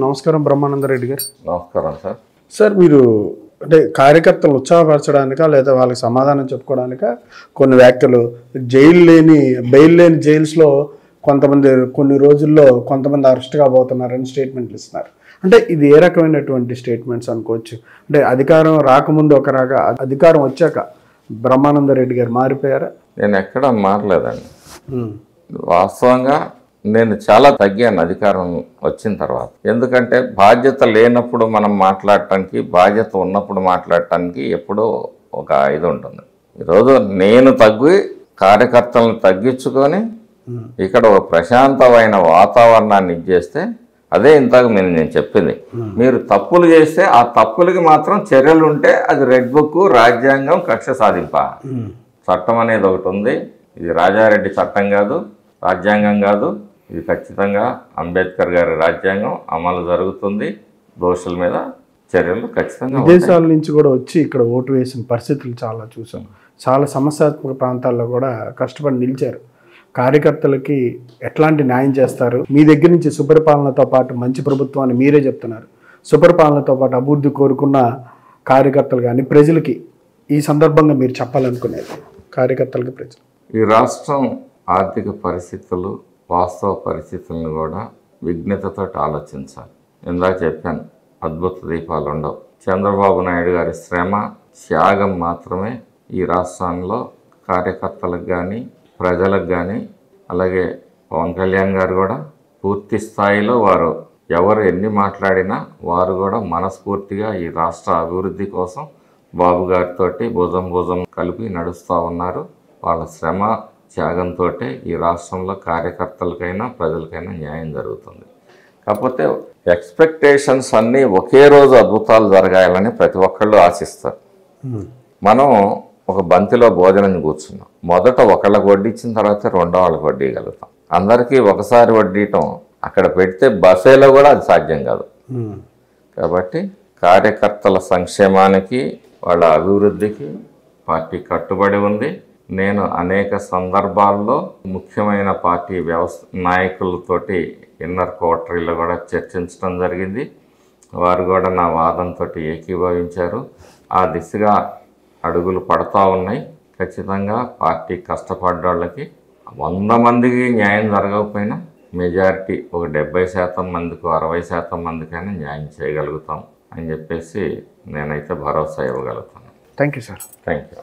నమస్కారం బ్రహ్మానందరెడ్డి గారు. నమస్కారం సార్. సార్ మీరు అంటే కార్యకర్తలను ఉత్సాహపరచడానికా లేదా వాళ్ళకి సమాధానం చెప్పుకోవడానికా కొన్ని వ్యాఖ్యలు బెయిల్ లేని జైల్స్లో కొంతమంది కొన్ని రోజుల్లో కొంతమంది అరెస్ట్ కాబోతున్నారని స్టేట్మెంట్లు ఇస్తున్నారు. అంటే ఇది ఏ రకమైనటువంటి స్టేట్మెంట్స్ అనుకోవచ్చు? అంటే అధికారం రాకముందు ఒక రక అధికారం వచ్చాక బ్రహ్మానందరెడ్డి గారు మారిపోయారా? నేను ఎక్కడ మారలేదండి. వాస్తవంగా నేను చాలా తగ్గాను అధికారం వచ్చిన తర్వాత. ఎందుకంటే బాధ్యత లేనప్పుడు మనం మాట్లాడటానికి, బాధ్యత ఉన్నప్పుడు మాట్లాడటానికి ఎప్పుడూ ఒక ఇది ఉంటుంది. ఈరోజు నేను తగ్గి కార్యకర్తలను తగ్గించుకొని ఇక్కడ ఒక ప్రశాంతమైన వాతావరణాన్ని ఇచ్చేస్తే అదే ఇంతకు నేను చెప్పింది. మీరు తప్పులు చేస్తే ఆ తప్పులకి మాత్రం చర్యలు ఉంటే అది రెడ్ బుక్, రాజ్యాంగం, కక్ష సాధింప చట్టం అనేది ఒకటి ఉంది. ఇది రాజారెడ్డి చట్టం కాదు, రాజ్యాంగం కాదు. ఇది ఖచ్చితంగా అంబేద్కర్ గారి రాజ్యాంగం అమలు జరుగుతుంది. దోషుల మీద చర్యలు ఖచ్చితంగా. విదేశాల నుంచి కూడా వచ్చి ఇక్కడ ఓటు వేసిన పరిస్థితులు చాలా చూసాం. చాలా సమస్యాత్మక ప్రాంతాల్లో కూడా కష్టపడి నిలిచారు. కార్యకర్తలకి ఎట్లాంటి న్యాయం చేస్తారు? మీ దగ్గర నుంచి సుపరిపాలనతో పాటు మంచి ప్రభుత్వాన్ని మీరే చెప్తున్నారు. సుపరిపాలనతో పాటు అభివృద్ధి కోరుకున్న కార్యకర్తలు కానీ ప్రజలకి ఈ సందర్భంగా మీరు చెప్పాలనుకునేది కార్యకర్తలకి, ప్రజలు? ఈ రాష్ట్రం ఆర్థిక పరిస్థితులు, వాస్తవ పరిస్థితులను కూడా విఘ్నతతో ఆలోచించాలి. ఇందాక చెప్పాను, అద్భుత దీపాలు ఉండవు. చంద్రబాబు నాయుడు గారి శ్రమ, త్యాగం మాత్రమే ఈ రాష్ట్రంలో కార్యకర్తలకు కానీ ప్రజలకు కానీ, అలాగే పవన్ కళ్యాణ్ గారు కూడా పూర్తి స్థాయిలో వారు ఎవరు ఎన్ని మాట్లాడినా వారు కూడా మనస్ఫూర్తిగా ఈ రాష్ట్ర అభివృద్ధి కోసం బాబు గారితో భుజం కలిపి నడుస్తూ ఉన్నారు. వాళ్ళ శ్రమ త్యాగంతో ఈ రాష్ట్రంలో కార్యకర్తలకైనా ప్రజలకైనా న్యాయం జరుగుతుంది. కాకపోతే ఎక్స్పెక్టేషన్స్ అన్నీ ఒకే రోజు అద్భుతాలు జరగాలని ప్రతి ఒక్కళ్ళు ఆశిస్తారు. మనం ఒక బంతిలో భోజనం కూర్చున్నాం. మొదట ఒకళ్ళకి వడ్డించిన తర్వాత రెండో వాళ్ళకి వడ్డీయగలుగుతాం. అందరికీ ఒకసారి వడ్డీయటం అక్కడ పెడితే బఫేలో కూడా అది సాధ్యం కాదు. కాబట్టి కార్యకర్తల సంక్షేమానికి, వాళ్ళ అభివృద్ధికి పార్టీ కట్టుబడి ఉంది. నేను అనేక సందర్భాల్లో ముఖ్యమైన పార్టీ నాయకులతోటి ఇన్నర్ క్వార్టరీలో కూడా చర్చించడం జరిగింది. వారు కూడా నా వాదంతో ఏకీభవించారు. ఆ దిశగా అడుగులు పడతా ఉన్నాయి. ఖచ్చితంగా పార్టీ కష్టపడ్డోళ్ళకి 100 మందికి న్యాయం జరగకపోయినా మెజారిటీ ఒక 70% మందికి, 60% మందికైనా న్యాయం చేయగలుగుతాం అని చెప్పేసి నేనైతే భరోసా ఇవ్వగలుగుతాను. Thank you sir. Thank you.